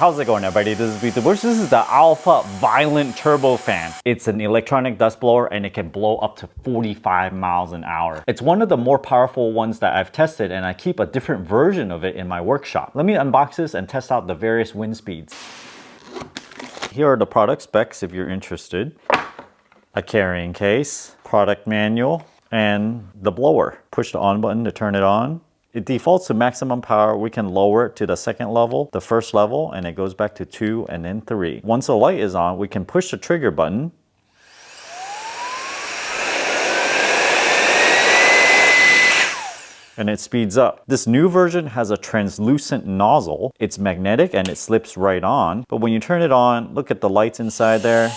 How's it going, everybody? This is Bush. This is the Alffaa Violent Turbo Fan. It's an electronic dust blower and it can blow up to 45 miles an hour. It's one of the more powerful ones that I've tested, and I keep a different version of it in my workshop. Let me unbox this and test out the various wind speeds. Here are the product specs if you're interested. A carrying case, product manual, and the blower. Push the on button to turn it on. It defaults to maximum power. We can lower it to the second level, the first level, and it goes back to 2 and then 3. Once the light is on, we can push the trigger button. And it speeds up. This new version has a translucent nozzle. It's magnetic and it slips right on. But when you turn it on, look at the lights inside there.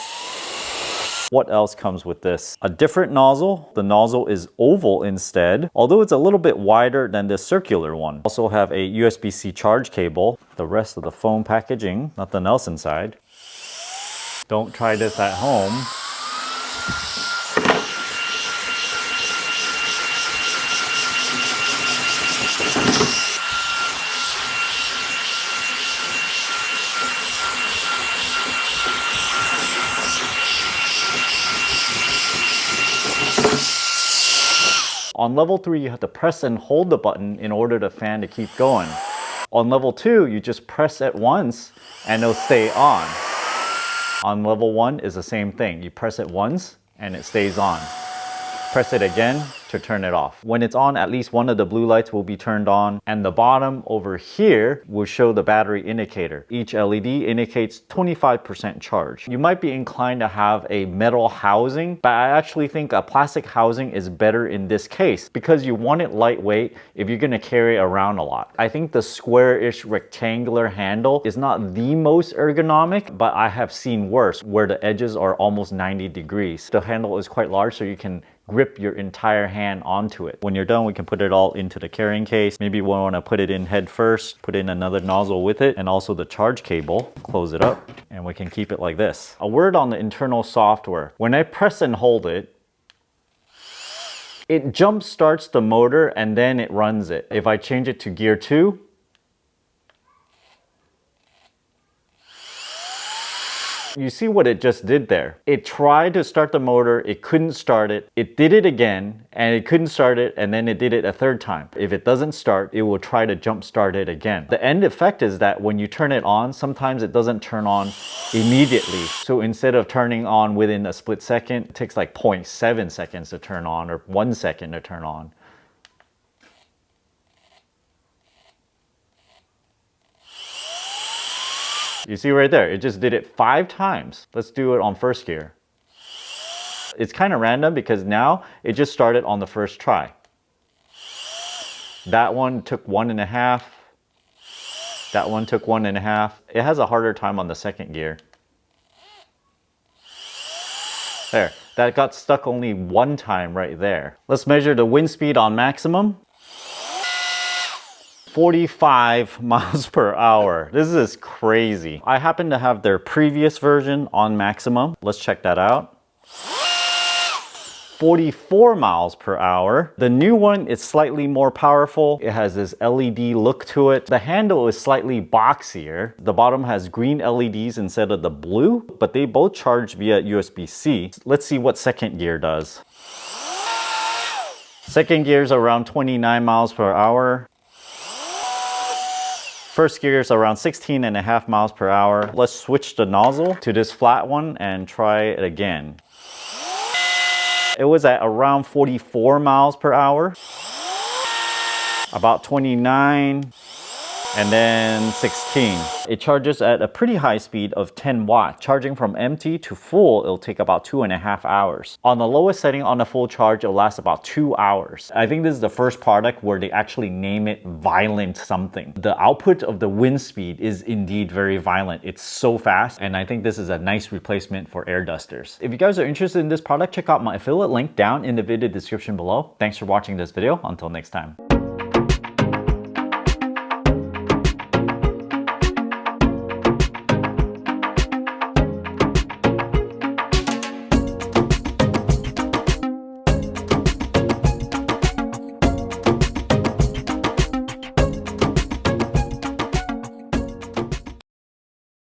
What else comes with this? A different nozzle. The nozzle is oval instead, although it's a little bit wider than the circular one. Also have a USB-C charge cable. The rest of the foam packaging, nothing else inside. Don't try this at home. On level 3, you have to press and hold the button in order for the fan to keep going. On level 2, you just press it once and it'll stay on. On level 1 is the same thing. You press it once and it stays on. Press it again to turn it off. When it's on, at least one of the blue lights will be turned on, and the bottom over here will show the battery indicator. Each LED indicates 25% charge. You might be inclined to have a metal housing, but I actually think a plastic housing is better in this case because you want it lightweight if you're gonna carry it around a lot. I think the square-ish rectangular handle is not the most ergonomic, but I have seen worse where the edges are almost 90 degrees. The handle is quite large, so you can grip your entire hand onto it. When you're done, we can put it all into the carrying case. Maybe we want to put it in head first, put in another nozzle with it, and also the charge cable. Close it up, and we can keep it like this. A word on the internal software. When I press and hold it, it jump starts the motor and then it runs it. If I change it to gear 2, you see what it just did there. It tried to start the motor, it couldn't start it. It did it again, and it couldn't start it, and then it did it a third time. If it doesn't start, it will try to jump start it again. The end effect is that when you turn it on, sometimes it doesn't turn on immediately. So instead of turning on within a split second, it takes like 0.7 seconds to turn on, or 1 second to turn on. You see right there, it just did it 5 times. Let's do it on first gear. It's kind of random because now it just started on the first try. That one took 1.5. That one took 1.5. It has a harder time on the second gear. There, that got stuck only 1 time right there. Let's measure the wind speed on maximum. 45 miles per hour. This is crazy. I happen to have their previous version on maximum. Let's check that out. 44 miles per hour. The new one is slightly more powerful. It has this LED look to it. The handle is slightly boxier. The bottom has green LEDs instead of the blue, but they both charge via USB-C. Let's see what second gear does. Second gear is around 29 miles per hour. First gear is around 16.5 miles per hour. Let's switch the nozzle to this flat one and try it again. It was at around 44 miles per hour. About 29. And then 16. It charges at a pretty high speed of 10 watts. Charging from empty to full, it'll take about 2.5 hours. On the lowest setting on the full charge, it'll last about 2 hours. I think this is the first product where they actually name it violent something. The output of the wind speed is indeed very violent. It's so fast, and I think this is a nice replacement for air dusters. If you guys are interested in this product, check out my affiliate link down in the video description below. Thanks for watching this video. Until next time.